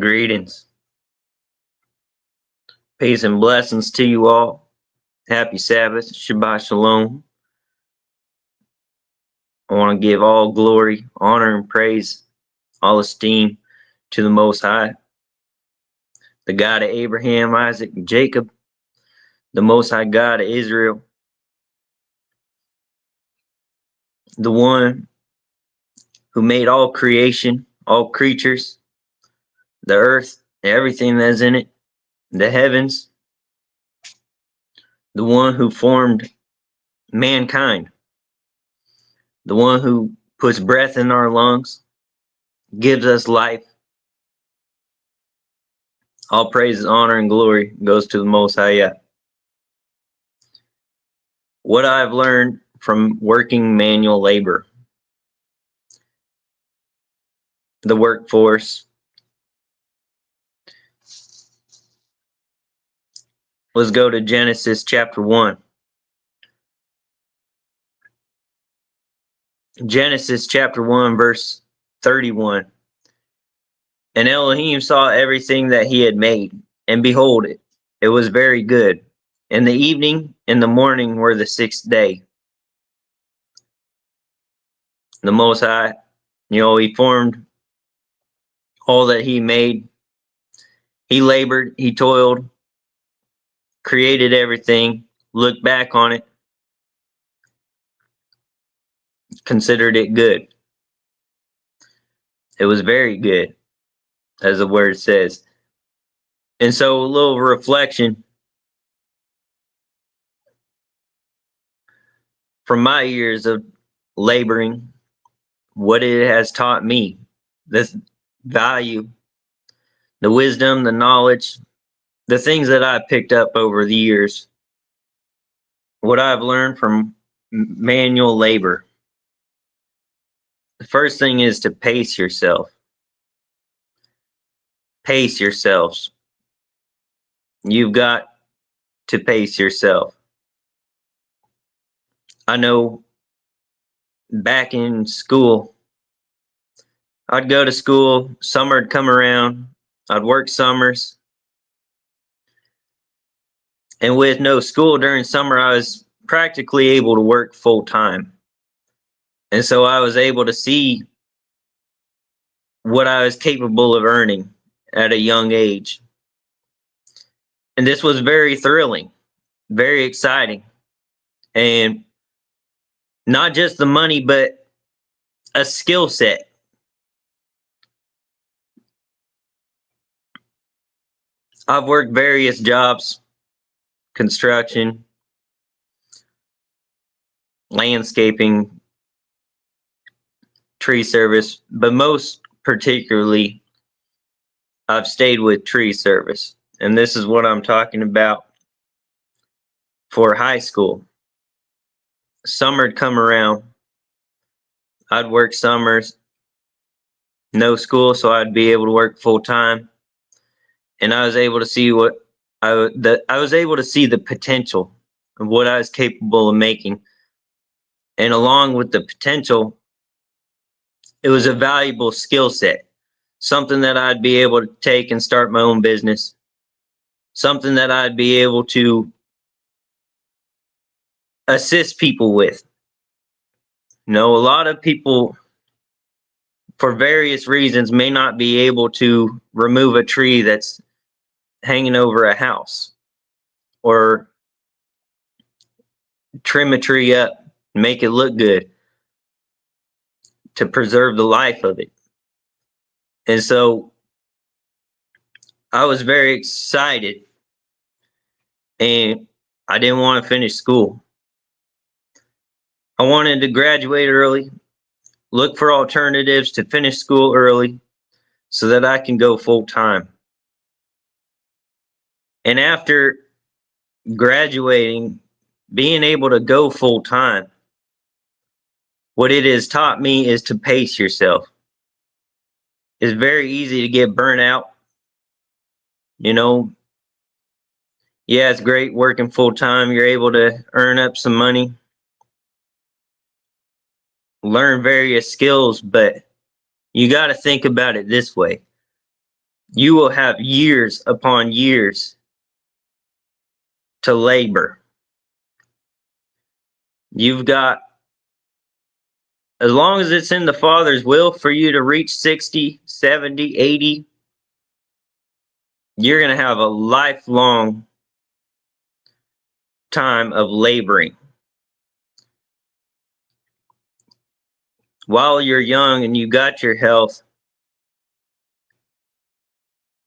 Greetings, peace and blessings to you all. Happy Sabbath, Shabbat Shalom. I want to give all glory, honor, and praise, all esteem to the Most High, the God of Abraham, Isaac, and Jacob, the Most High God of Israel, the one who made all creation, all creatures, the earth, everything that's in it, the heavens, the one who formed mankind, the one who puts breath in our lungs, gives us life. All praise, honor, and glory goes to the Most High. What I've learned from working manual labor, the workforce. Let's go to Genesis chapter 1. Genesis chapter 1, verse 31. And Elohim saw everything that he had made, and behold, it was very good. And the evening and the morning were the sixth day. The Most High, he formed all that he made. He labored, he toiled, created everything, looked back on it, considered it good. It was very good, as the word says. And so a little reflection from my years of laboring, what it has taught me, this value, the wisdom, the knowledge, the things that I've picked up over the years, what I've learned from manual labor. The first thing is to pace yourself. Pace yourselves. You've got to pace yourself. I know back in school, I'd go to school, summer'd come around, I'd work summers. And with no school during summer, I was practically able to work full time. And so I was able to see what I was capable of earning at a young age. And this was very thrilling, very exciting. And not just the money, but a skill set. I've worked various jobs, construction, landscaping, tree service, but most particularly, I've stayed with tree service. And this is what I'm talking about for high school. Summer'd come around, I'd work summers, no school, so I'd be able to work full time. And I was able to see I was able to see the potential of what I was capable of making. And along with the potential, it was a valuable skill set, something that I'd be able to take and start my own business, something that I'd be able to assist people with. A lot of people, for various reasons, may not be able to remove a tree that's hanging over a house or trim a tree up, make it look good to preserve the life of it. And so I was very excited, and I didn't want to finish school. I wanted to graduate early, look for alternatives to finish school early so that I can go full time. And after graduating, being able to go full time, what it has taught me is to pace yourself. It's very easy to get burnt out. Yeah, it's great working full time. You're able to earn up some money, learn various skills, but you got to think about it this way. You will have years upon years to labor. You've got, as long as it's in the Father's will for you to reach 60, 70, 80, you're going to have a lifelong time of laboring. While you're young and you got your health,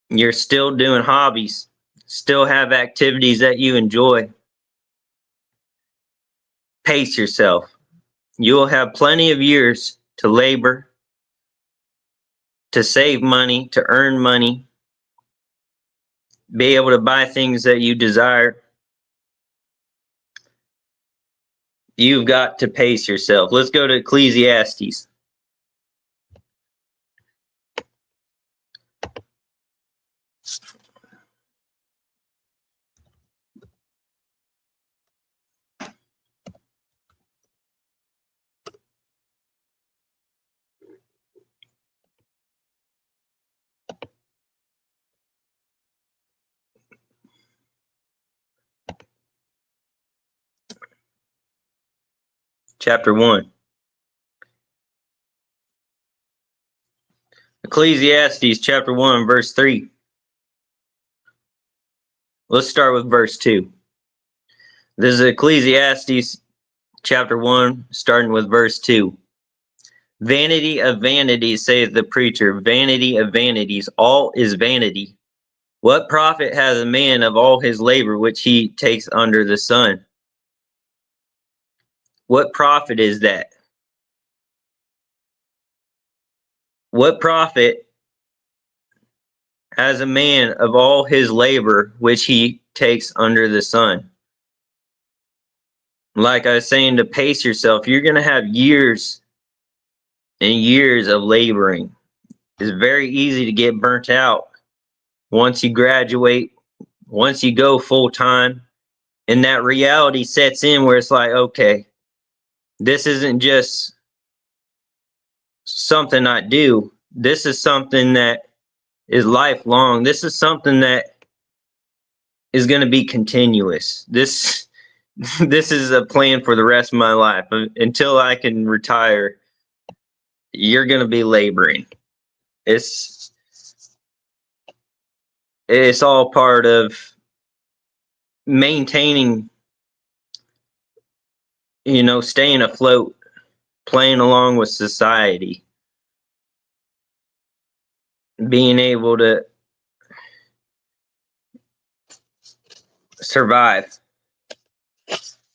you're still doing hobbies, still have activities that you enjoy. Pace yourself. You will have plenty of years to labor, to save money, to earn money, be able to buy things that you desire. You've got to pace yourself. Let's go to Ecclesiastes. Chapter 1. Ecclesiastes chapter 1, verse 3. Let's start with verse 2. This is Ecclesiastes chapter 1, starting with verse 2. Vanity of vanities, saith the preacher, vanity of vanities, all is vanity. What profit has a man of all his labor which he takes under the sun? What profit is that? What profit has a man of all his labor which he takes under the sun? Like I was saying, to pace yourself, you're going to have years and years of laboring. It's very easy to get burnt out once you graduate, once you go full time, and that reality sets in where it's like, okay, this isn't just something I do. This is something that is lifelong. This is something that is going to be continuous. This is a plan for the rest of my life. Until I can retire, you're going to be laboring. It's all part of maintaining, staying afloat, playing along with society, being able to survive.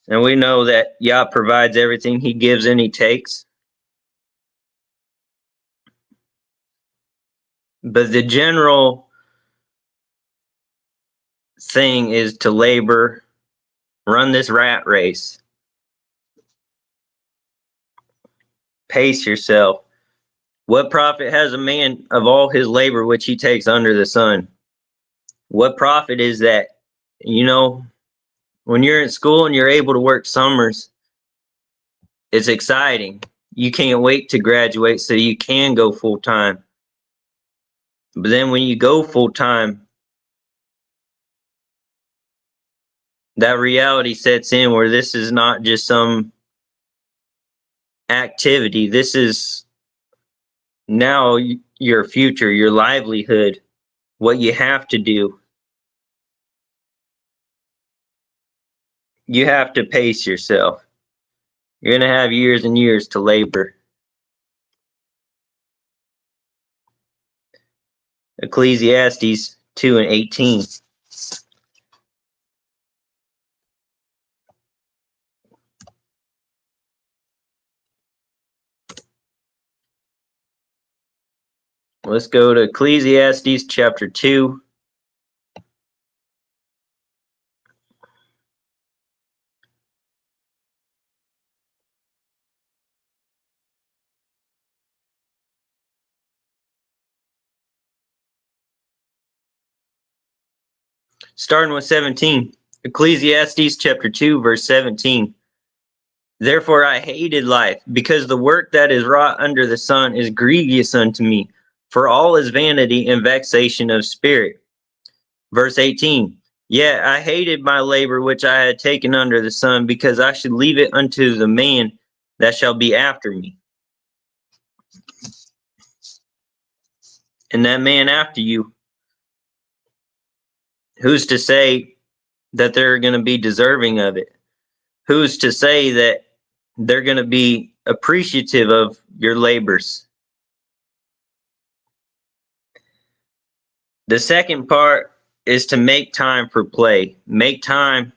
And we know that Yah provides everything. He gives and he takes. But the general thing is to labor, run this rat race, pace yourself. What profit has a man of all his labor which he takes under the sun? What profit is that? When you're in school and you're able to work summers, it's exciting. You can't wait to graduate so you can go full time. But then when you go full time, that reality sets in where this is not just some activity. This is now your future, your livelihood, what you have to do. You have to pace yourself. You're going to have years and years to labor. Ecclesiastes 2:18. Let's go to Ecclesiastes chapter 2. Starting with 17. Ecclesiastes chapter 2, verse 17. Therefore I hated life, because the work that is wrought under the sun is grievous unto me. for all is vanity and vexation of spirit. Verse 18. Yet I hated my labor which I had taken under the sun, because I should leave it unto the man that shall be after me. And that man after you, who's to say that they're going to be deserving of it? Who's to say that they're going to be appreciative of your labors? The second part is to make time for play, make time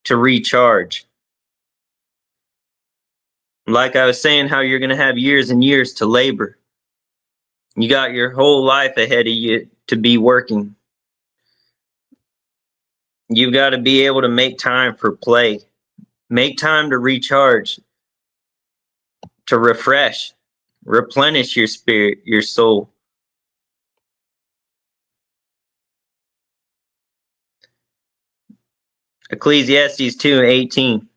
to recharge. Like I was saying, how you're going to have years and years to labor. You got your whole life ahead of you to be working. You've got to be able to make time for play, make time to recharge, to refresh, replenish your spirit, your soul. Ecclesiastes 2:18.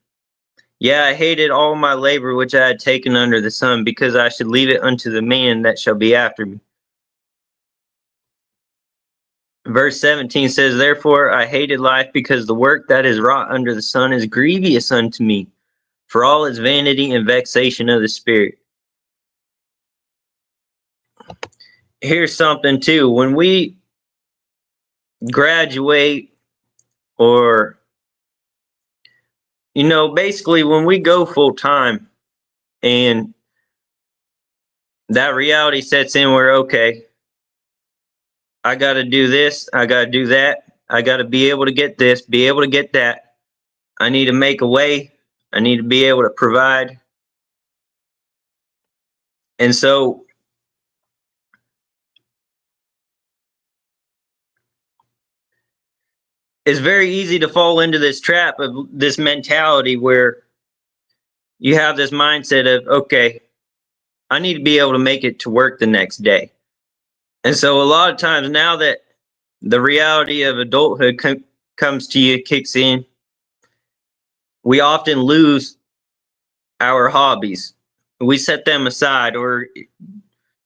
Yeah, I hated all my labor which I had taken under the sun, because I should leave it unto the man that shall be after me. Verse 17 says, Therefore I hated life, because the work that is wrought under the sun is grievous unto me, for all is vanity and vexation of the spirit. Here's something too. When we graduate, or basically when we go full time and that reality sets in, where okay, I got to do this, I got to do that, I got to be able to get this, be able to get that, I need to make a way, I need to be able to provide. And so it's very easy to fall into this trap of this mentality where you have this mindset of, okay, I need to be able to make it to work the next day. And so a lot of times, now that the reality of adulthood comes to you, kicks in, we often lose our hobbies. We set them aside, or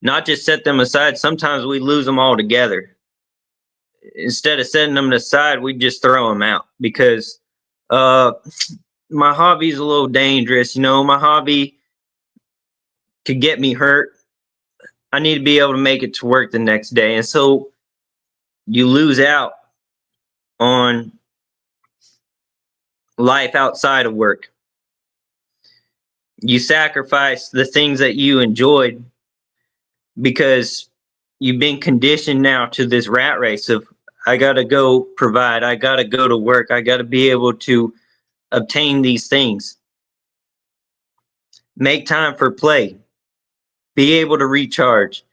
not just set them aside, sometimes we lose them altogether. Instead of setting them aside, we just throw them out because my hobby's a little dangerous. My hobby could get me hurt. I need to be able to make it to work the next day. And so you lose out on life outside of work. You sacrifice the things that you enjoyed because you've been conditioned now to this rat race of, I got to go provide, I got to go to work, I got to be able to obtain these things. Make time for play. Be able to recharge.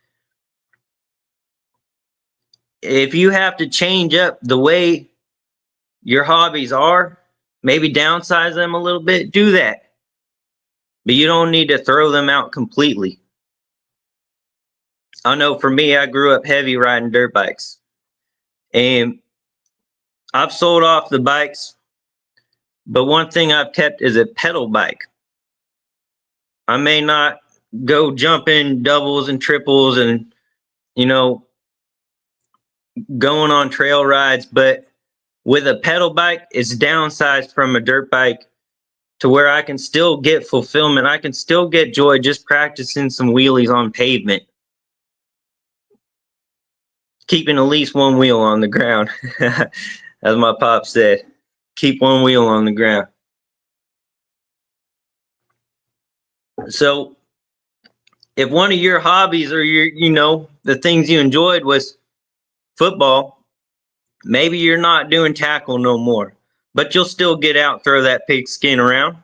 If you have to change up the way your hobbies are, maybe downsize them a little bit, do that. But you don't need to throw them out completely. I know for me, I grew up heavy riding dirt bikes. And I've sold off the bikes, but one thing I've kept is a pedal bike. I may not go jumping doubles and triples and, going on trail rides, but with a pedal bike, it's downsized from a dirt bike to where I can still get fulfillment. I can still get joy just practicing some wheelies on pavement, keeping at least one wheel on the ground. As my pop said, keep one wheel on the ground. So if one of your hobbies, or the things you enjoyed was football, maybe you're not doing tackle no more, but you'll still get out, throw that pigskin around.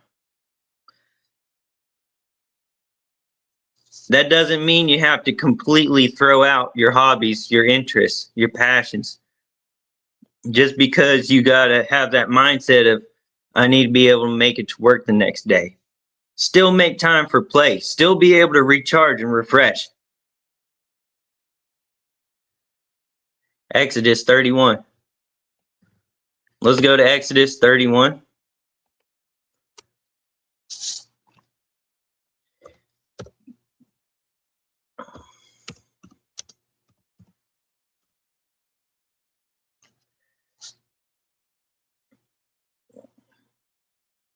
That doesn't mean you have to completely throw out your hobbies, your interests, your passions. Just because you got to have that mindset of, I need to be able to make it to work the next day. Still make time for play. Still be able to recharge and refresh. Exodus 31. Let's go to Exodus 31.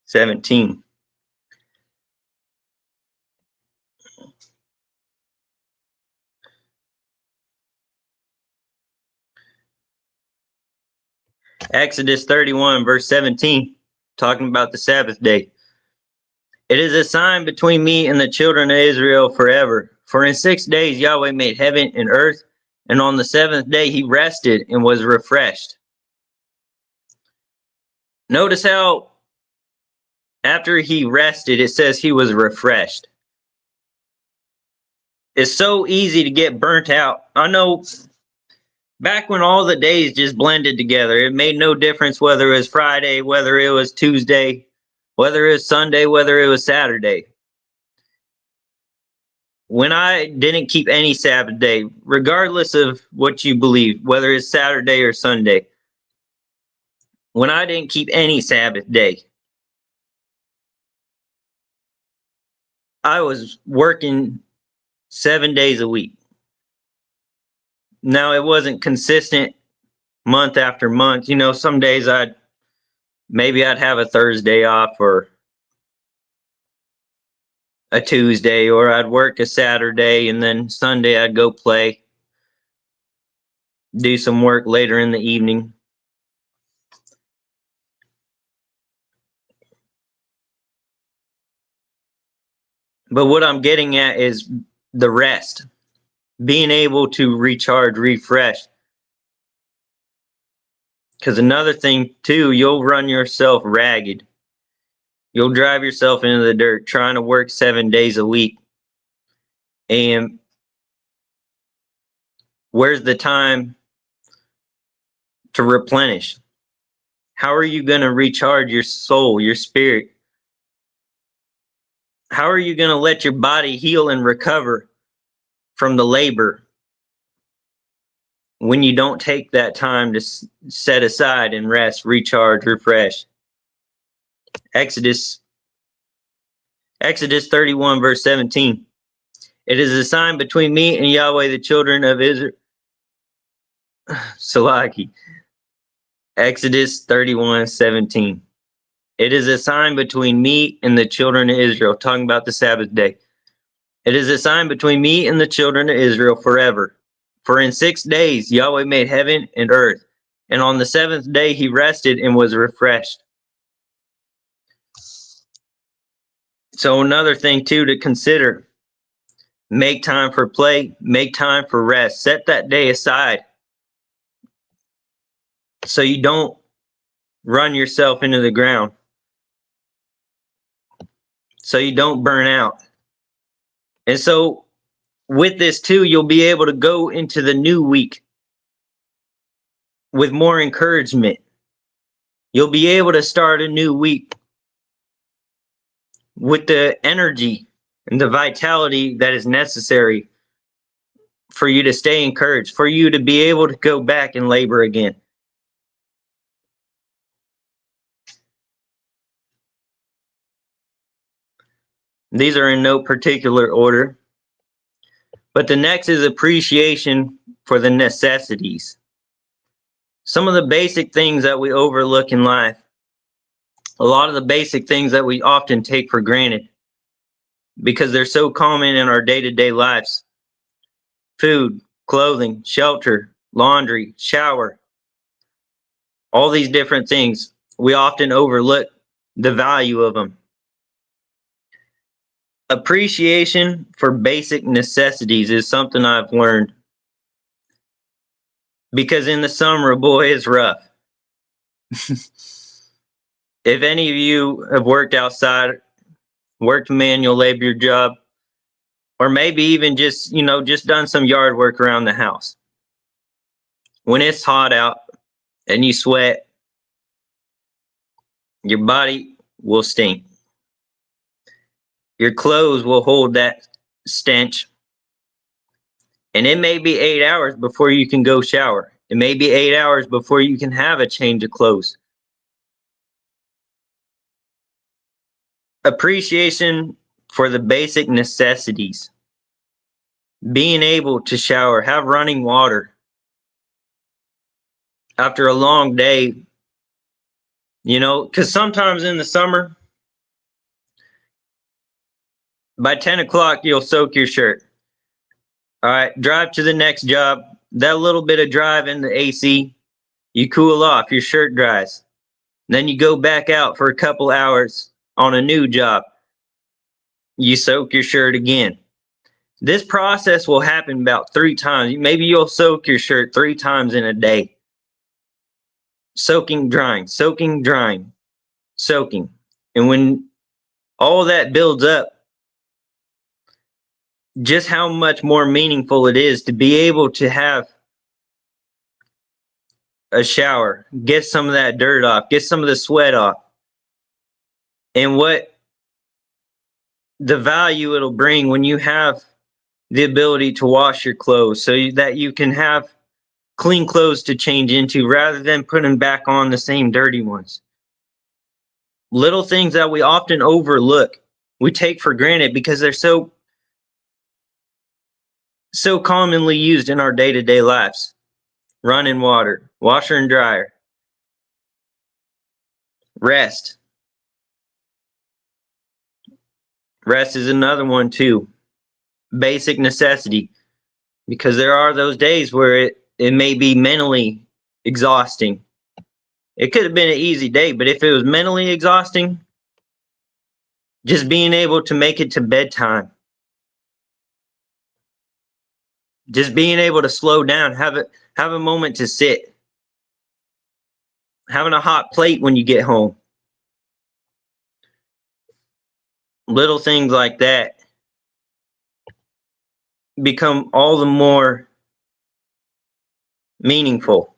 17. Exodus 31, verse 17, talking about the Sabbath day. It is a sign between me and the children of Israel forever. For in 6 days Yahweh made heaven and earth, and on the seventh day he rested and was refreshed. Notice how after he rested, it says he was refreshed. It's so easy to get burnt out. I know back when all the days just blended together, it made no difference whether it was Friday, whether it was Tuesday, whether it was Sunday, whether it was Saturday. When I didn't keep any Sabbath day, regardless of what you believe, whether it's Saturday or Sunday, when I didn't keep any Sabbath day, I was working 7 days a week. Now, it wasn't consistent month after month. You know, some days I'd have a Thursday off or a Tuesday, or I'd work a Saturday and then Sunday I'd go play, do some work later in the evening. But what I'm getting at is the rest, being able to recharge, refresh. Because another thing too, you'll run yourself ragged. You'll drive yourself into the dirt trying to work 7 days a week. And where's the time to replenish? How are you going to recharge your soul, your spirit? How are you going to let your body heal and recover from the labor when you don't take that time to set aside and rest, recharge, refresh? Exodus 31, verse 17. It is a sign between me and Yahweh, the children of Israel. Salaki. Exodus 31, 17. It is a sign between me and the children of Israel, talking about the Sabbath day. It is a sign between me and the children of Israel forever. For in 6 days Yahweh made heaven and earth, and on the seventh day he rested and was refreshed. So another thing too to consider, make time for play, make time for rest. Set that day aside so you don't run yourself into the ground, so you don't burn out. And so with this too, you'll be able to go into the new week with more encouragement. You'll be able to start a new week with the energy and the vitality that is necessary for you to stay encouraged, for you to be able to go back and labor again. These are in no particular order, but the next is appreciation for the necessities. Some of the basic things that we overlook in life, a lot of the basic things that we often take for granted because they're so common in our day-to-day lives. Food, clothing, shelter, laundry, shower, all these different things, we often overlook the value of them. Appreciation for basic necessities is something I've learned, because in the summer, boy, it's rough. If any of you have worked outside, worked a manual labor job, or maybe even just done some yard work around the house, when it's hot out and you sweat, your body will stink. Your clothes will hold that stench. And it may be 8 hours before you can go shower. It may be 8 hours before you can have a change of clothes. Appreciation for the basic necessities. Being able to shower, have running water. After a long day, because sometimes in the summer, By 10 o'clock, you'll soak your shirt. All right, drive to the next job. That little bit of drive in the AC, you cool off, your shirt dries. Then you go back out for a couple hours on a new job. You soak your shirt again. This process will happen about 3 times. Maybe you'll soak your shirt 3 times in a day. Soaking, drying, soaking, drying, soaking. And when all that builds up, just how much more meaningful it is to be able to have a shower, get some of that dirt off, get some of the sweat off, and what the value it'll bring when you have the ability to wash your clothes so that you can have clean clothes to change into rather than putting back on the same dirty ones. Little things that we often overlook, we take for granted because they're so commonly used in our day-to-day lives. Running water, washer and dryer, rest. Rest is another one too. Basic necessity, because there are those days where it may be mentally exhausting. It could have been an easy day, but if it was mentally exhausting, just being able to make it to bedtime, just being able to slow down, have a moment to sit, having a hot plate when you get home. Little things like that become all the more meaningful.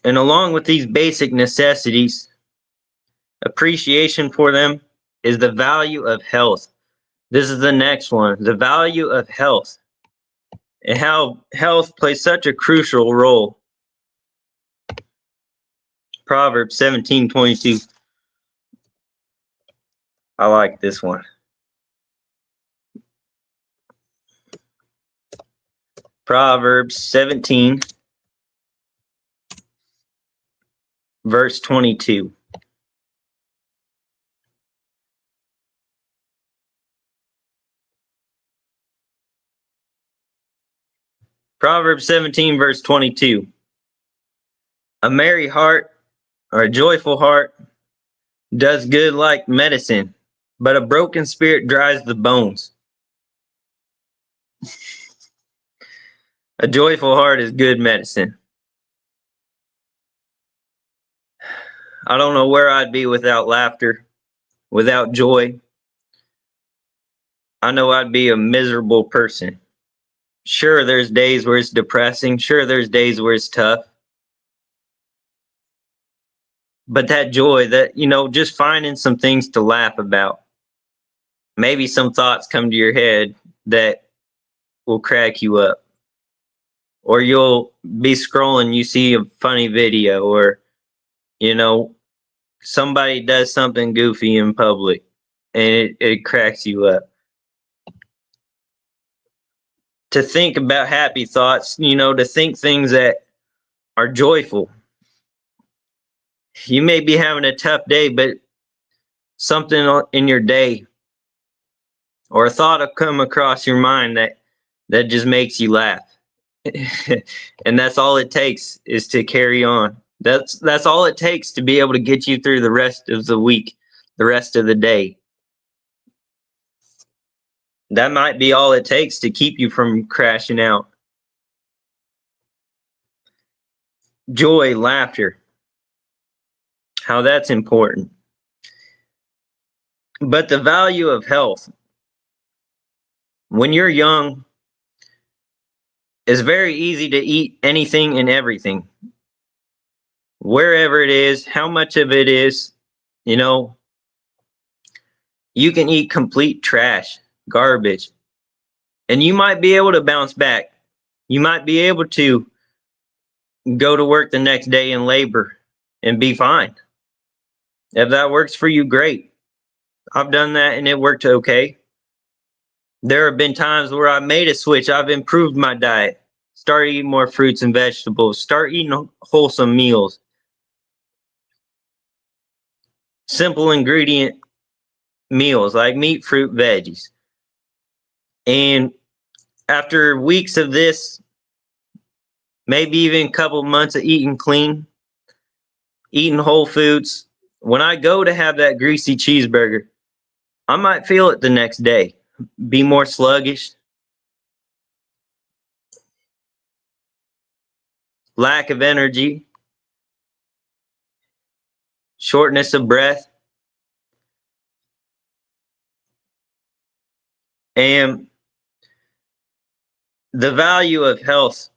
And along with these basic necessities, appreciation for them is the value of health. This is the next one, the value of health, and how health plays such a crucial role. Proverbs 17:22. I like this one. Proverbs 17, verse 22. Proverbs 17, verse 22. A merry heart or a joyful heart does good like medicine, but a broken spirit dries the bones. A joyful heart is good medicine. I don't know where I'd be without laughter, without joy. I know I'd be a miserable person. Sure, there's days where it's depressing. Sure, there's days where it's tough. But that joy, that, just finding some things to laugh about. Maybe some thoughts come to your head that will crack you up. Or you'll be scrolling, you see a funny video, or, somebody does something goofy in public and it cracks you up. To think about happy thoughts, to think things that are joyful. You may be having a tough day, but something in your day or a thought will come across your mind that just makes you laugh. And that's all it takes is to carry on. That's all it takes to be able to get you through the rest of the week, the rest of the day. That might be all it takes to keep you from crashing out. Joy, laughter, how that's important. But the value of health. When you're young, it's very easy to eat anything and everything. Wherever it is, how much of it is, you can eat complete trash, garbage. And you might be able to bounce back. You might be able to go to work the next day in labor and be fine. If that works for you, great. I've done that and it worked okay. There have been times where I made a switch. I've improved my diet. Start eating more fruits and vegetables. Start eating wholesome meals. simple ingredient meals like meat, fruit, veggies. And after weeks of this, maybe even a couple months of eating clean, eating whole foods, when I go to have that greasy cheeseburger, I might feel it the next day, be more sluggish, lack of energy, shortness of breath. And the value of health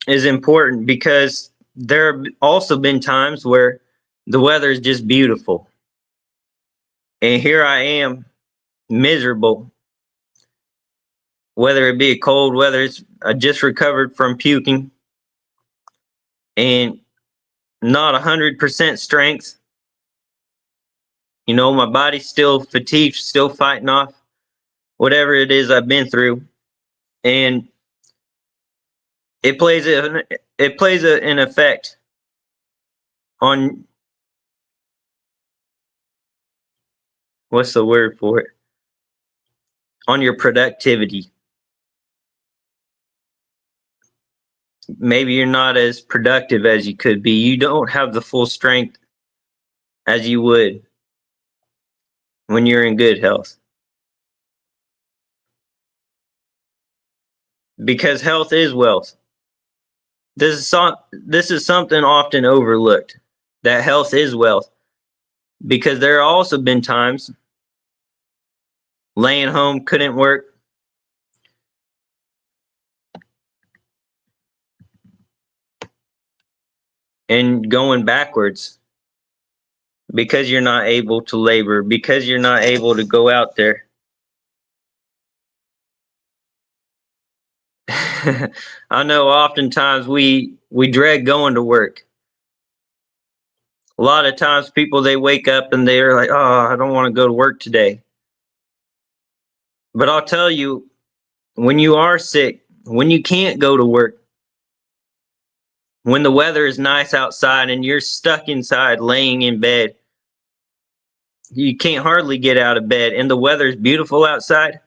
is important because there have also been times where the weather is just beautiful. And here I am, miserable, whether it be a cold weather, I just recovered from puking and not 100% strength. You know, my body's still fatigued, still fighting off whatever it is I've been through. And it plays an effect on, what's the word for it? On your productivity. Maybe you're not as productive as you could be. You don't have the full strength as you would when you're in good health. Because health is wealth. This is something often overlooked, that health is wealth. Because there have also been times laying home, couldn't work, and going backwards because you're not able to labor, because you're not able to go out there. I know oftentimes we dread going to work. A lot of times people, they wake up and they're like, oh, I don't want to go to work today. But I'll tell you, when you are sick, when you can't go to work, when the weather is nice outside and you're stuck inside laying in bed, you can't hardly get out of bed, and the weather's beautiful outside,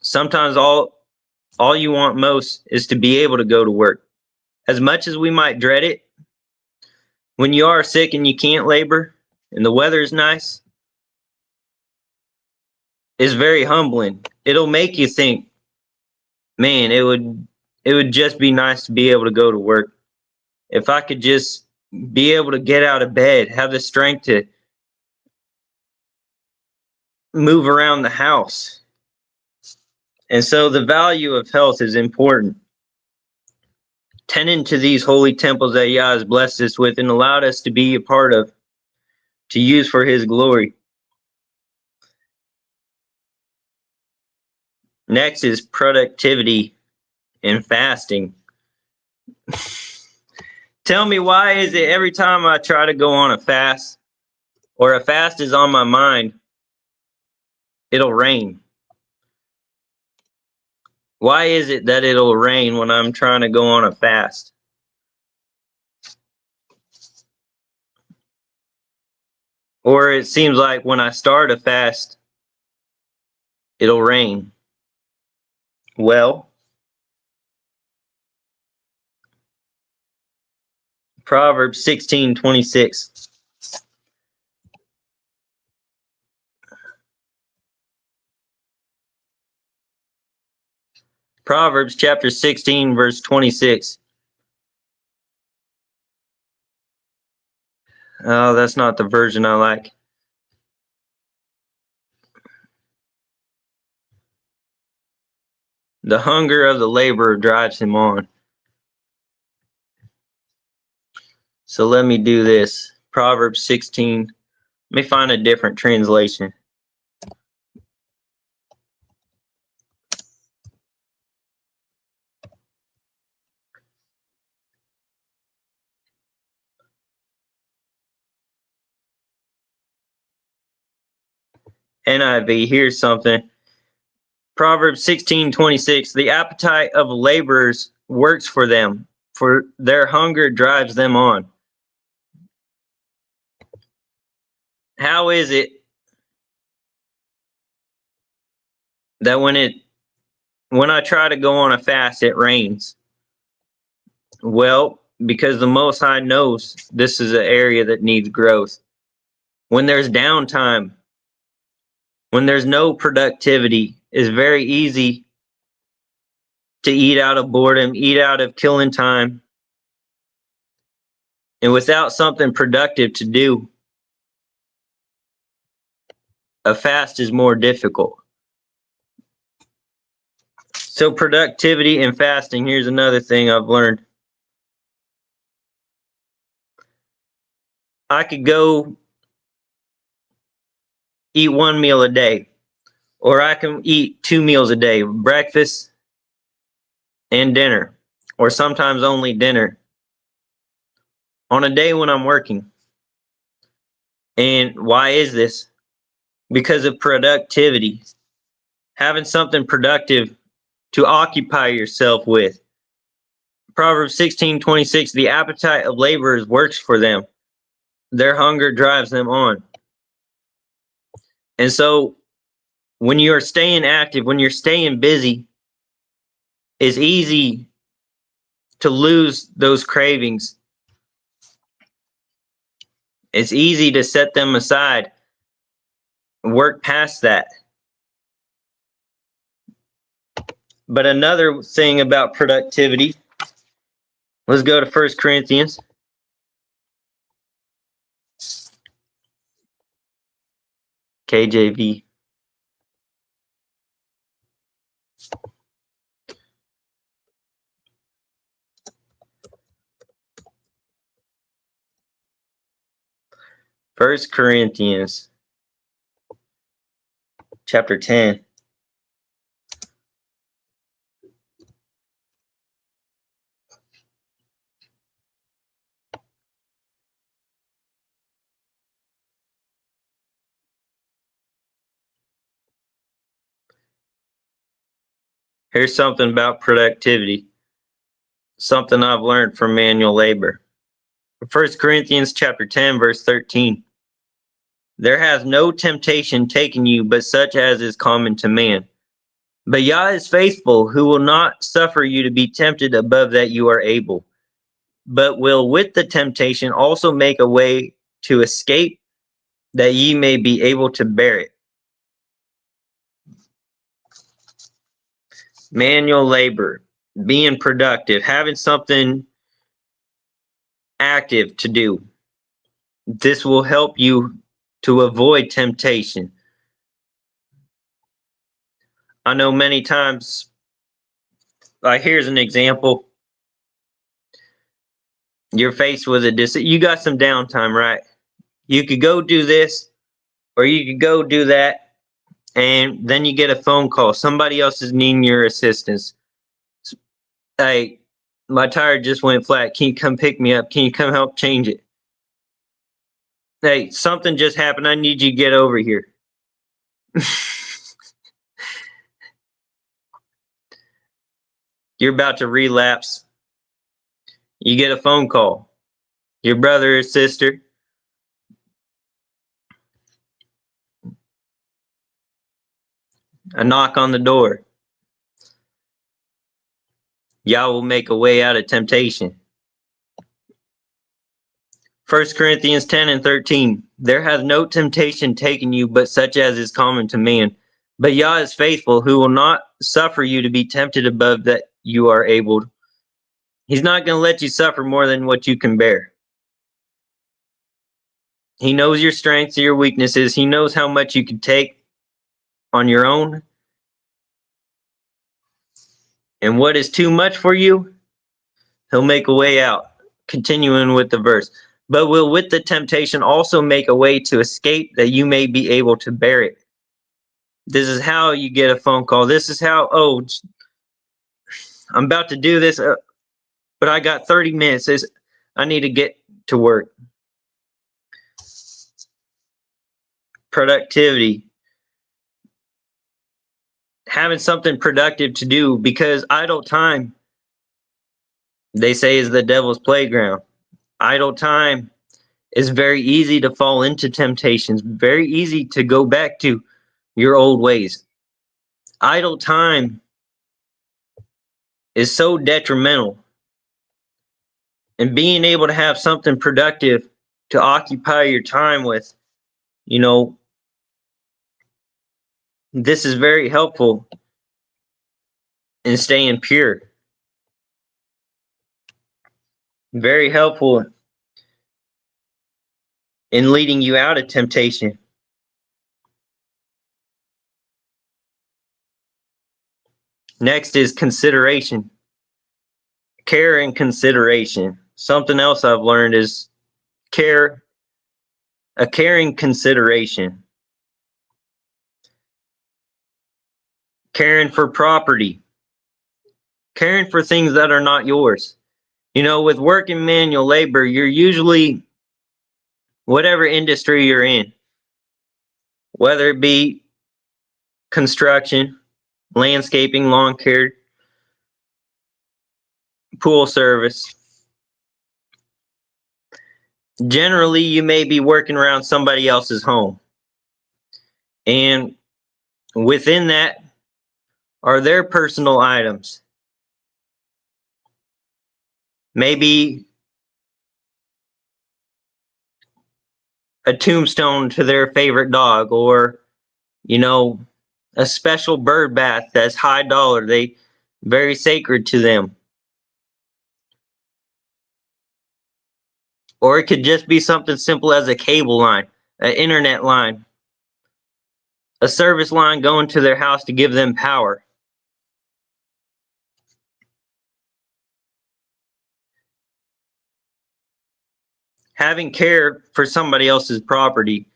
sometimes all you want most is to be able to go to work. As much as we might dread it, when you are sick and you can't labor and the weather is nice, it's very humbling. It'll make you think, man, it would just be nice to be able to go to work. If I could just be able to get out of bed, have the strength to move around the house. And so the value of health is important. Tending to these holy temples that Yah has blessed us with and allowed us to be a part of, to use for his glory. Next is productivity and fasting. Tell me, why is it every time I try to go on a fast, or a fast is on my mind, it'll rain? Why is it that it'll rain when I'm trying to go on a fast? Or it seems like when I start a fast, it'll rain. Well, Proverbs 16:26. Proverbs chapter 16, verse 26. Oh, that's not the version I like. The hunger of the laborer drives him on. So let me do this. Proverbs 16. Let me find a different translation. NIV, here's something. Proverbs 16:26. The appetite of laborers works for them, for their hunger drives them on. How is it that when I try to go on a fast, it rains? Well, because the Most High knows this is an area that needs growth. When there's downtime, when there's no productivity, it's very easy to eat out of boredom, eat out of killing time. And without something productive to do, a fast is more difficult. So productivity and fasting, here's another thing I've learned. I could go eat one meal a day, or I can eat 2 meals a day, breakfast and dinner, or sometimes only dinner on a day when I'm working. And why is this? Because of productivity. Having something productive to occupy yourself with. Proverbs 16:26, the appetite of laborers works for them. Their hunger drives them on. And so when you're staying active, when you're staying busy, it's easy to lose those cravings. It's easy to set them aside and work past that. But another thing about productivity, let's go to 1 Corinthians. KJV. First Corinthians chapter 10. Here's something about productivity, something I've learned from manual labor. 1 Corinthians chapter 10, verse 13. There has no temptation taken you but such as is common to man. But Yah is faithful, who will not suffer you to be tempted above that you are able, but will with the temptation also make a way to escape, that ye may be able to bear it. Manual labor, being productive, having something active to do. This will help you to avoid temptation. I know many times, here's an example. You're faced with you got some downtime, right? You could go do this, or you could go do that, and then you get a phone call. Somebody else is needing your assistance. Hey, my tire just went flat. Can you come pick me up? Can you come help change it? Hey, something just happened. I need you to get over here. You're about to relapse. You get a phone call. Your brother or sister. A knock on the door. Yah will make a way out of temptation. 1 Corinthians 10 and 13. There hath no temptation taken you but such as is common to man. But Yah is faithful, who will not suffer you to be tempted above that you are able. He's not going to let you suffer more than what you can bear. He knows your strengths and your weaknesses. He knows how much you can take on your own. And what is too much for you, he'll make a way out. Continuing with the verse. But will with the temptation also make a way to escape, that you may be able to bear it. This is how you get a phone call. This is how, I'm about to do this, but I got 30 minutes. I need to get to work. Productivity. Having something productive to do, because idle time, they say, is the devil's playground. Idle time It's very easy to fall into temptations, very easy to go back to your old ways. Idle time is so detrimental, and being able to have something productive to occupy your time with, you know, this is very helpful in staying pure, very helpful in leading you out of temptation. Next is consideration. Care and consideration. Something else I've learned is care, a caring consideration. Caring for property, caring for things that are not yours. You know, with working manual labor, you're usually, whatever industry you're in, whether it be construction, landscaping, lawn care, pool service, generally you may be working around somebody else's home. And within that are their personal items. Maybe a tombstone to their favorite dog, or, you know, a special bird bath that's high dollar. They very sacred to them. Or it could just be something simple as a cable line, an internet line, a service line going to their house to give them power. Having care for somebody else's property,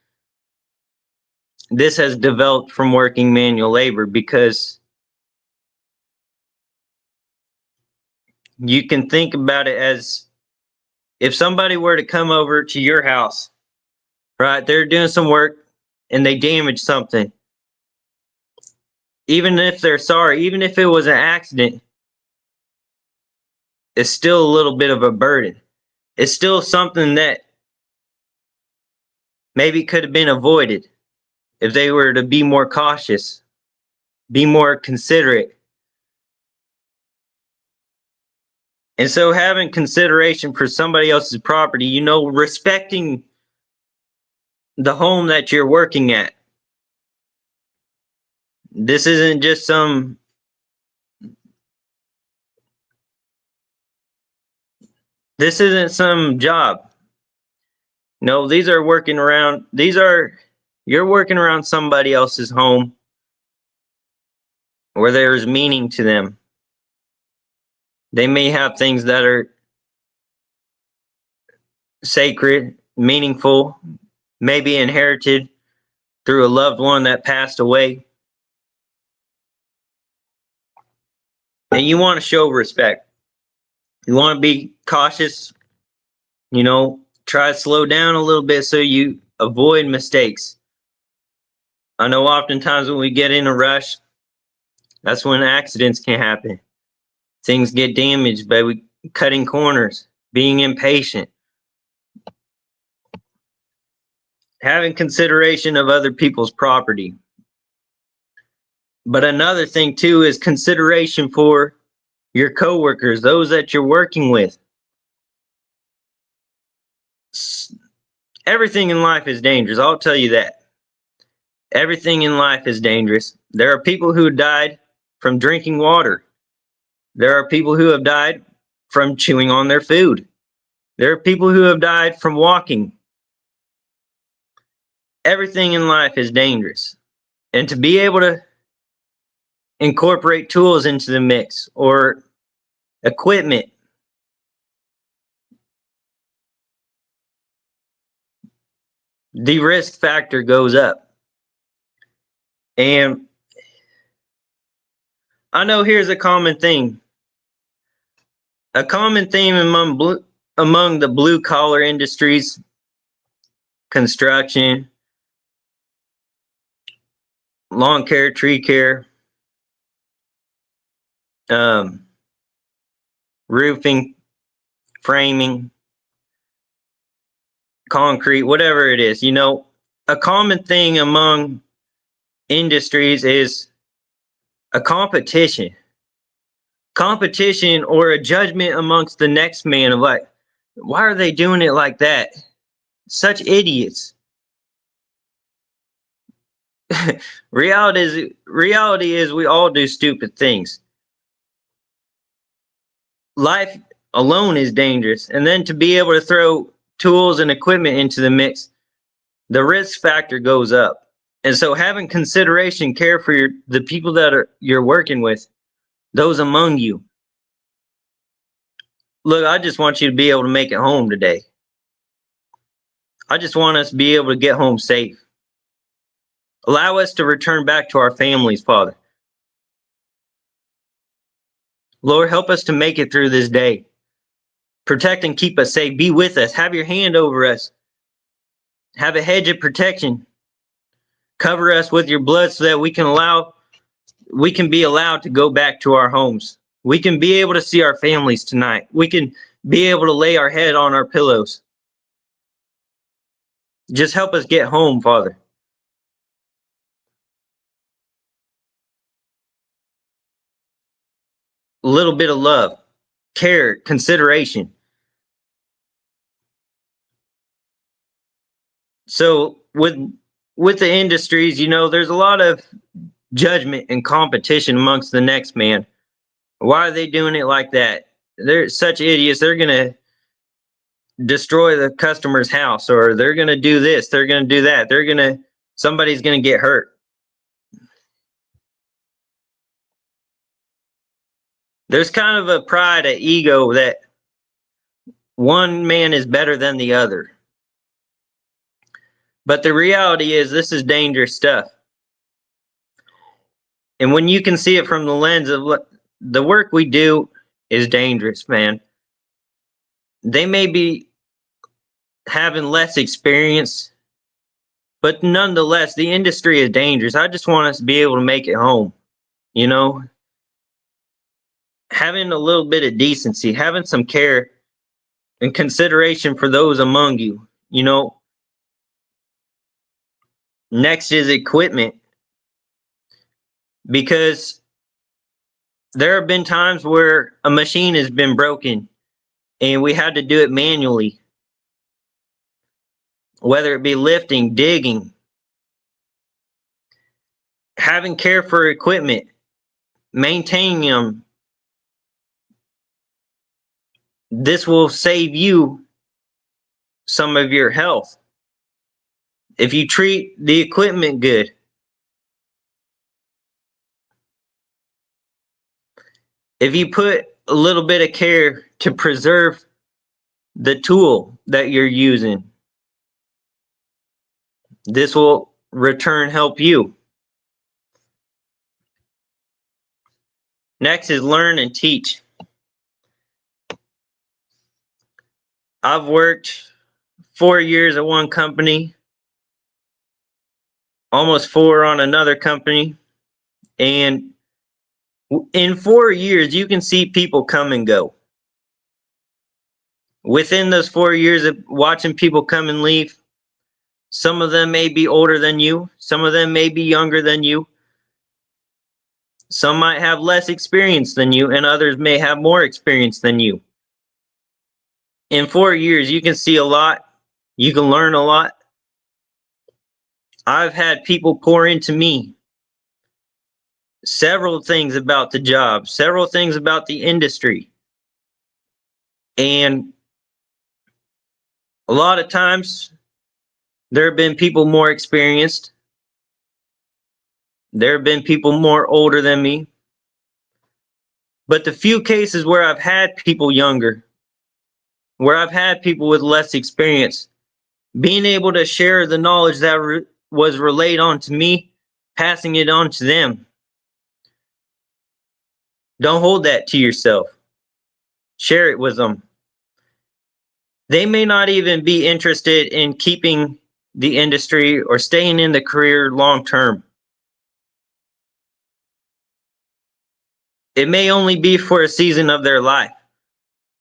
this has developed from working manual labor, because you can think about it as if somebody were to come over to your house, right? They're doing some work and they damage something. Even if they're sorry, even if it was an accident, it's still a little bit of a burden. It's still something that maybe could have been avoided if they were to be more cautious, be more considerate. And so having consideration for somebody else's property, you know, respecting the home that you're working at. This isn't just some this isn't some job. No, you're working around somebody else's home where there's meaning to them. They may have things that are sacred, meaningful, maybe inherited through a loved one that passed away. And you want to show respect. You want to be cautious, you know, try to slow down a little bit so you avoid mistakes. I know oftentimes when we get in a rush, that's when accidents can happen. Things get damaged by cutting corners, being impatient. Having consideration of other people's property. But another thing too is consideration for your coworkers, those that you're working with. Everything in life is dangerous. I'll tell you that. Everything in life is dangerous. There are people who died from drinking water. There are people who have died from chewing on their food. There are people who have died from walking. Everything in life is dangerous. And to be able to incorporate tools into the mix or equipment, the risk factor goes up. And I know here's a common thing. A common theme among the blue collar industries, construction, lawn care, tree care, roofing, framing, concrete, whatever it is. A common thing among industries is a competition or a judgment amongst the next man of like, why are they doing it like that? Such idiots. Reality is we all do stupid things. Life alone is dangerous, and then to be able to throw tools and equipment into the mix, the risk factor goes up. And so having consideration, care for the people that you're working with, those among you. Look, I just want you to be able to make it home today. I just want us to be able to get home safe. Allow us to return back to our families, Father. Lord, help us to make it through this day. Protect and keep us safe. Be with us. Have your hand over us. Have a hedge of protection. Cover us with your blood so that we can be allowed to go back to our homes. We can be able to see our families tonight. We can be able to lay our head on our pillows. Just help us get home, Father. A little bit of love, care, consideration. So with the industries, there's a lot of judgment and competition amongst the next man. Why are they doing it like that? They're such idiots. They're going to destroy the customer's house, or they're going to do this, they're going to do that. Somebody's going to get hurt. There's kind of a pride, an ego that one man is better than the other. But the reality is this is dangerous stuff. And when you can see it from the lens of the work we do is dangerous, man. They may be having less experience, but nonetheless, the industry is dangerous. I just want us to be able to make it home. Having a little bit of decency, having some care and consideration for those among you. Next is equipment, because there have been times where a machine has been broken and we had to do it manually, whether it be lifting, digging. Having care for equipment, maintaining them, this will save you some of your health. If you treat the equipment good, if you put a little bit of care to preserve the tool that you're using, this will return help you. Next is learn and teach. I've worked 4 years at one company, almost 4 on another company, and in 4 years you can see people come and go. Within those 4 years of watching people come and leave, some of them may be older than you, some of them may be younger than you, some might have less experience than you, and others may have more experience than you. In 4 years, you can see a lot. You can learn a lot. I've had people pour into me several things about the job, several things about the industry. And a lot of times, there have been people more experienced. There have been people more older than me. But the few cases where I've had people younger, where I've had people with less experience, being able to share the knowledge that was relayed on to me, passing it on to them. Don't hold that to yourself. Share it with them. They may not even be interested in keeping the industry or staying in the career long term. It may only be for a season of their life.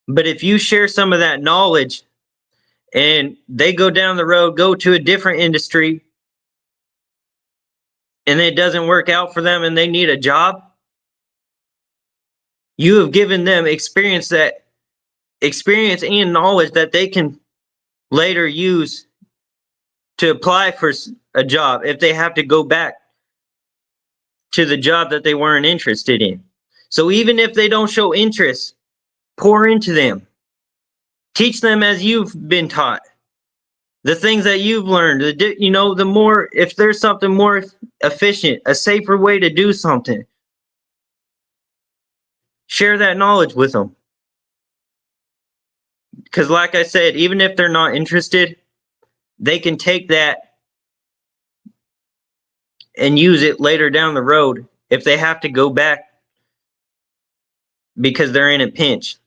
But if you share some of that knowledge and they go down the road, go to a different industry, and it doesn't work out for them and they need a job, you have given them experience and knowledge that they can later use to apply for a job if they have to go back to the job that they weren't interested in. So even if they don't show interest, pour into them. Teach them as you've been taught. The things that you've learned, the more, if there's something more efficient, a safer way to do something, share that knowledge with them. Because like I said, even if they're not interested, they can take that and use it later down the road if they have to go back because they're in a pinch.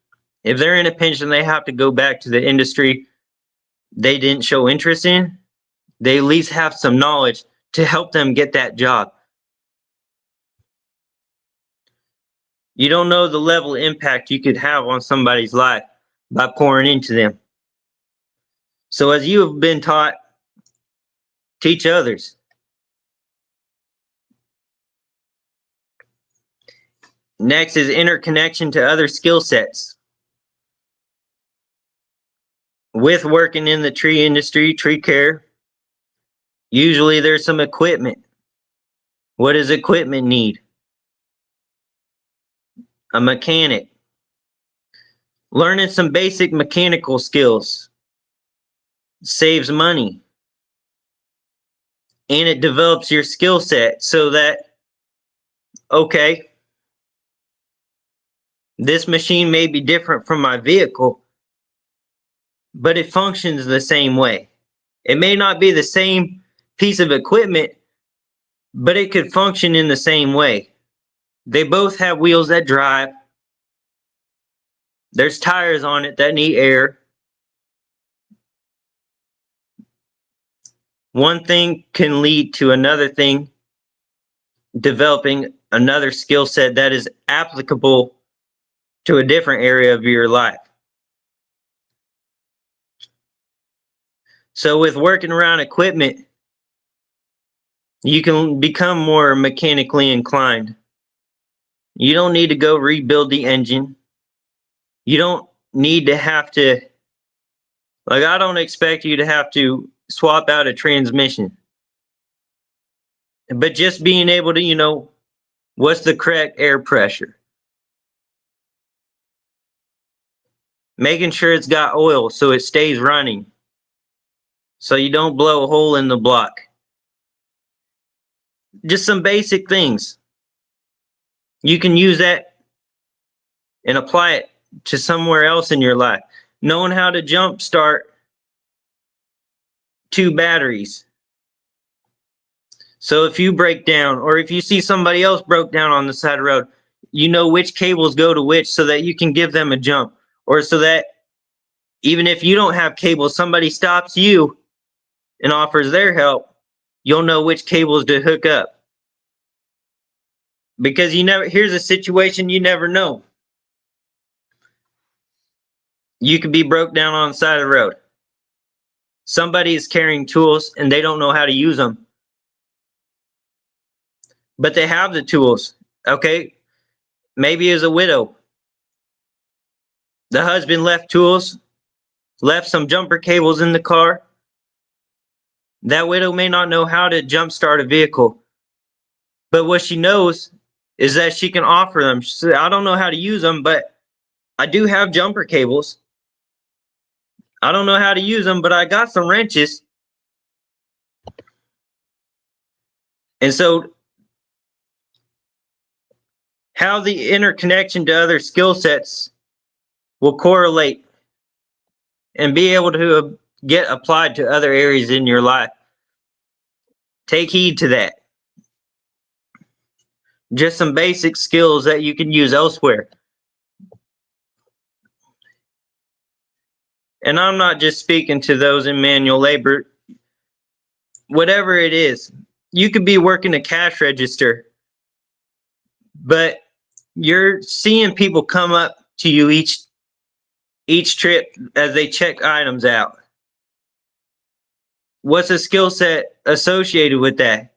If they're in a pinch and they have to go back to the industry they didn't show interest in, they at least have some knowledge to help them get that job. You don't know the level of impact you could have on somebody's life by pouring into them. So as you have been taught, teach others. Next is interconnection to other skill sets. With working in the tree industry, tree care, usually there's some equipment. What does equipment need? A mechanic. Learning some basic mechanical skills saves money. And it develops your skill set so that, okay, this machine may be different from my vehicle, but it functions the same way. It may not be the same piece of equipment, but it could function in the same way. They both have wheels that drive. There's tires on it that need air. One thing can lead to another thing, developing another skill set that is applicable to a different area of your life. So with working around equipment, you can become more mechanically inclined. You don't need to go rebuild the engine. You don't need to have to, like, I don't expect you to have to swap out a transmission. But just being able to, what's the correct air pressure? Making sure it's got oil so it stays running, so you don't blow a hole in the block. Just some basic things. You can use that and apply it to somewhere else in your life. Knowing how to jump start 2 batteries. So if you break down, or if you see somebody else broke down on the side of the road, you know which cables go to which so that you can give them a jump. Or so that even if you don't have cables, somebody stops you and offers their help, you'll know which cables to hook up. Because here's a situation you never know. You could be broke down on the side of the road. Somebody is carrying tools and they don't know how to use them. But they have the tools. Okay, maybe as a widow, the husband left tools, left some jumper cables in the car. That widow may not know how to jumpstart a vehicle, but what she knows is that she can offer them. She said, I don't know how to use them, but I do have jumper cables. I don't know how to use them, but I got some wrenches. And so how the interconnection to other skill sets will correlate and be able to get applied to other areas in your life. Take heed to that. Just some basic skills that you can use elsewhere. And I'm not just speaking to those in manual labor. Whatever it is, you could be working a cash register, but you're seeing people come up to you each trip as they check items out. What's a skill set associated with that?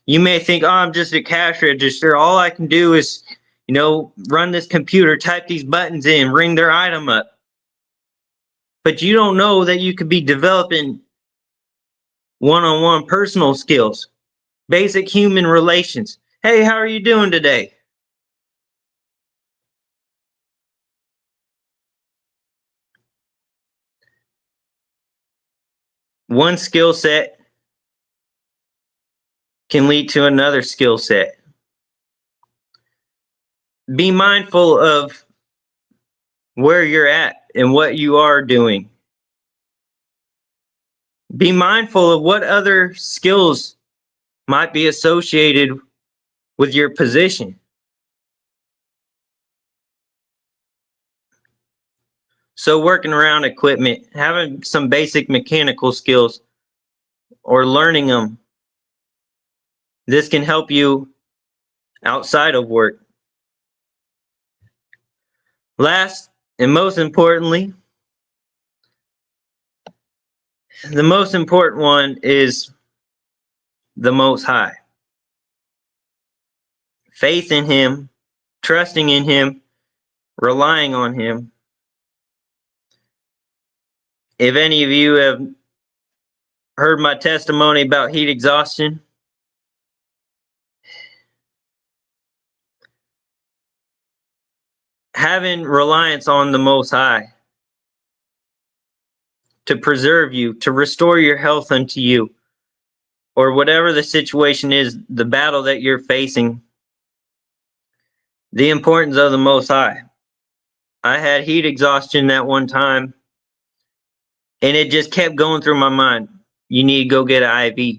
You may think, oh, I'm just a cash register. All I can do is, run this computer, type these buttons in, ring their item up. But you don't know that you could be developing one-on-one personal skills, basic human relations. Hey, how are you doing today? One skill set can lead to another skill set. Be mindful of where you're at and what you are doing. Be mindful of what other skills might be associated with your position. So working around equipment, having some basic mechanical skills or learning them, this can help you outside of work. Last and most importantly, the most important one is the Most High. Faith in Him, trusting in Him, relying on Him. If any of you have heard my testimony about heat exhaustion, having reliance on the Most High to preserve you, to restore your health unto you, or whatever the situation is, the battle that you're facing, the importance of the Most High. I had heat exhaustion at one time, and it just kept going through my mind. You need to go get an IV.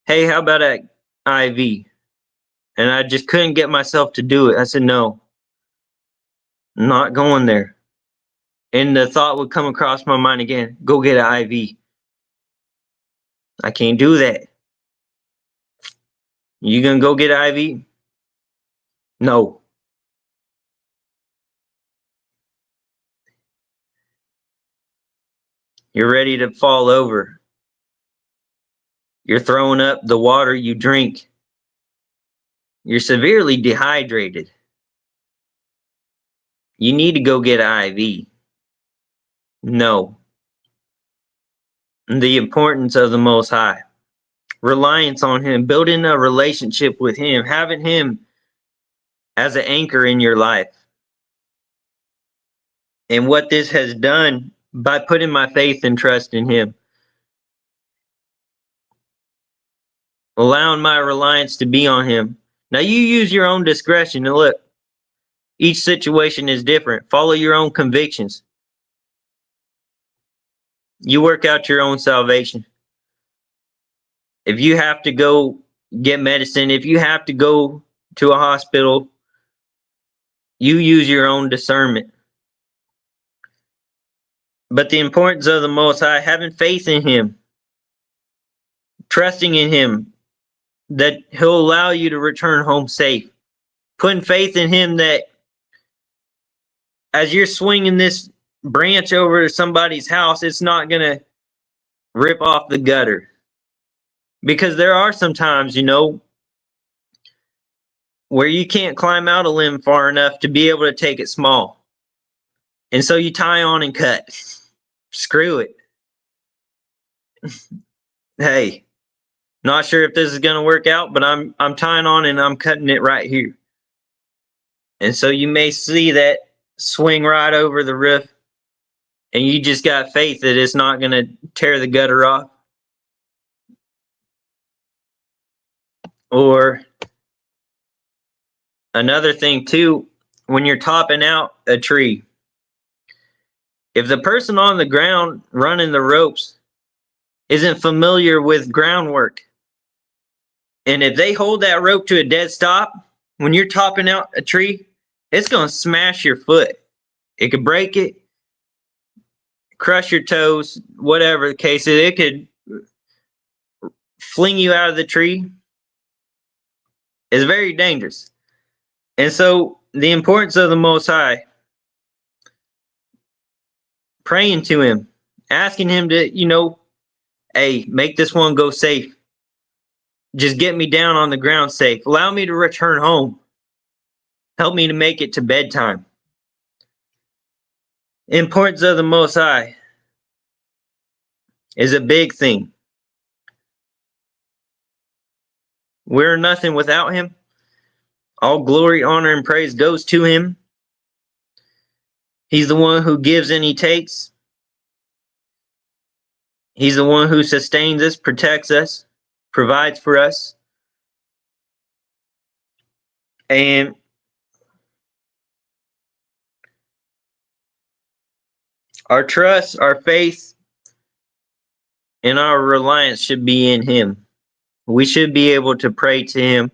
Hey, how about an IV? And I just couldn't get myself to do it. I said, no, I'm not going there. And the thought would come across my mind again, go get an IV. I can't do that. You gonna go get an IV? No. You're ready to fall over. You're throwing up the water you drink. You're severely dehydrated. You need to go get an IV. No. The importance of the Most High. Reliance on Him, building a relationship with Him, having Him as an anchor in your life. And what this has done by putting my faith and trust in Him, allowing my reliance to be on Him. Now you use your own discretion, and look, each situation is different. Follow your own convictions. You work out your own salvation. If you have to go get medicine, if you have to go to a hospital, you use your own discernment. But the importance of the Most High, having faith in Him, trusting in Him, that He'll allow you to return home safe. Putting faith in Him that as you're swinging this branch over to somebody's house, it's not going to rip off the gutter. Because there are some times, where you can't climb out a limb far enough to be able to take it small. And so you tie on and cut. Screw it. Hey, not sure if this is going to work out, but I'm tying on and I'm cutting it right here. And so you may see that swing right over the roof, and you just got faith that it's not going to tear the gutter off. Or another thing too, when you're topping out a tree, if the person on the ground running the ropes isn't familiar with groundwork, and if they hold that rope to a dead stop, when you're topping out a tree, it's going to smash your foot. It could break it, crush your toes, whatever the case is. It could fling you out of the tree. It's very dangerous. And so the importance of the Most High, praying to Him, asking him to, hey, make this one go safe. Just get me down on the ground safe. Allow me to return home. Help me to make it to bedtime. Importance of the Most High is a big thing. We're nothing without him. All glory, honor, and praise goes to him. He's the one who gives and he takes. He's the one who sustains us, protects us, provides for us. And our trust, our faith, and our reliance should be in him. We should be able to pray to him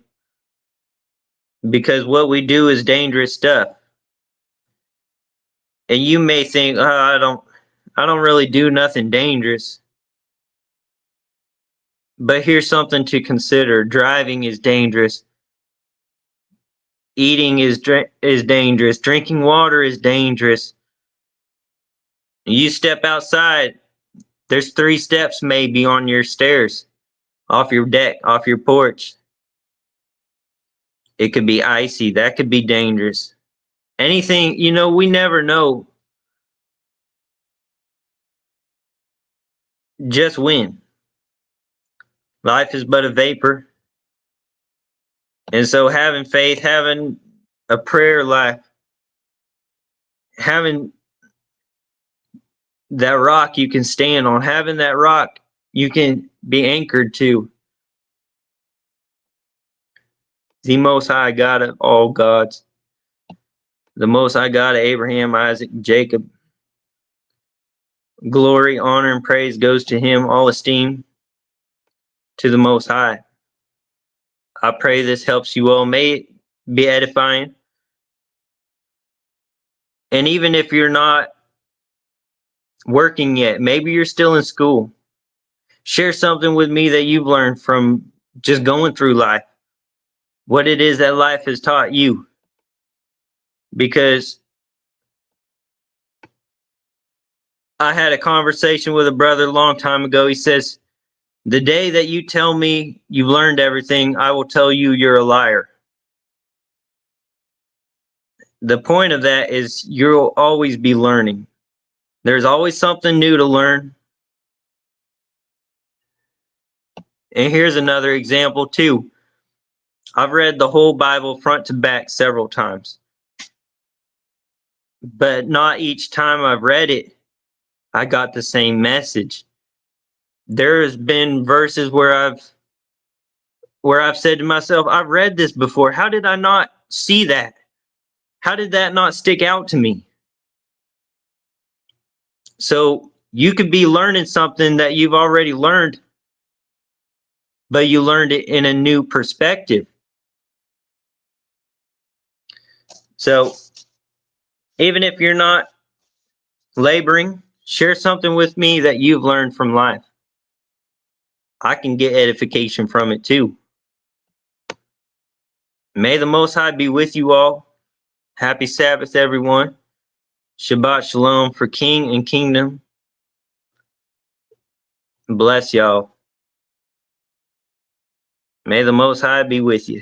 because what we do is dangerous stuff. And you may think, oh, I don't really do nothing dangerous. But here's something to consider. Driving is dangerous. Eating is dangerous. Drinking water is dangerous. You step outside, there's 3 steps maybe on your stairs, off your deck, off your porch. It could be icy. That could be dangerous. Anything, we never know just when. Life is but a vapor. And so having faith, having a prayer life, having that rock you can stand on, having that rock you can be anchored to, the Most High God of all gods, the Most High God of Abraham, Isaac, and Jacob. Glory, honor, and praise goes to him. All esteem to the Most High. I pray this helps you all. May it be edifying. And even if you're not working yet, maybe you're still in school, share something with me that you've learned from just going through life, what it is that life has taught you. Because I had a conversation with a brother a long time ago. He says, the day that you tell me you've learned everything, I will tell you you're a liar. The point of that is you'll always be learning. There's always something new to learn. And here's another example too. I've read the whole Bible front to back several times. But not each time I've read it, I got the same message. There's been verses where I've said to myself, I've read this before. How did I not see that? How did that not stick out to me? So you could be learning something that you've already learned, but you learned it in a new perspective. So even if you're not laboring, share something with me that you've learned from life. I can get edification from it too. May the Most High be with you all. Happy Sabbath, everyone. Shabbat Shalom for King and Kingdom. Bless y'all. May the Most High be with you.